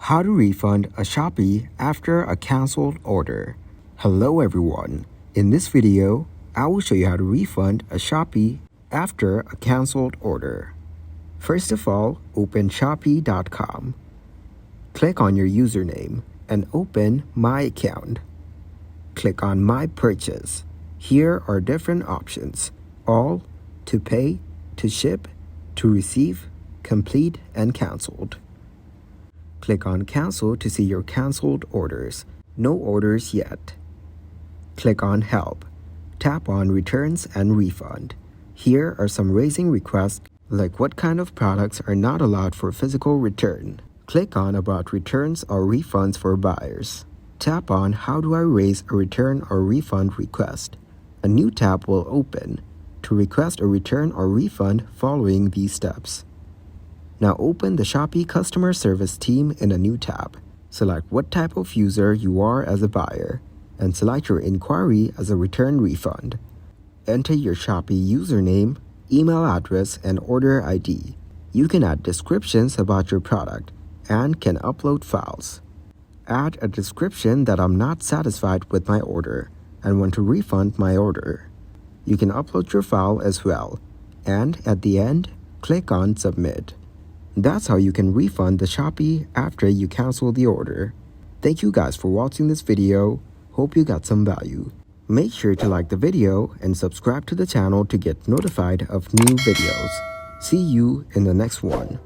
How to refund a Shopee after a canceled order. Hello everyone. In this video, I will show you how to refund a Shopee after a canceled order. First of all, open Shopee.com. Click on your username and open My Account. Click on My Purchase. Here are different options: all, to pay, to ship, to receive, complete, and canceled. Click on Cancel to see your canceled orders. No orders yet. Click on Help. Tap on Returns and Refund. Here are some raising requests, like what kind of products are not allowed for physical return. Click on About Returns or Refunds for Buyers. Tap on How do I raise a return or refund request? A new tab will open to request a return or refund following these steps. Now open the Shopee customer service team in a new tab. Select what type of user you are as a buyer and select your inquiry as a return refund. Enter your Shopee username, email address, and order ID. You can add descriptions about your product and can upload files. Add a description that I'm not satisfied with my order and want to refund my order. You can upload your file as well, and at the end, click on Submit. That's how you can refund the Shopee after you cancel the order. Thank you guys for watching this video. Hope you got some value. Make sure to like the video and subscribe to the channel to get notified of new videos. See you in the next one.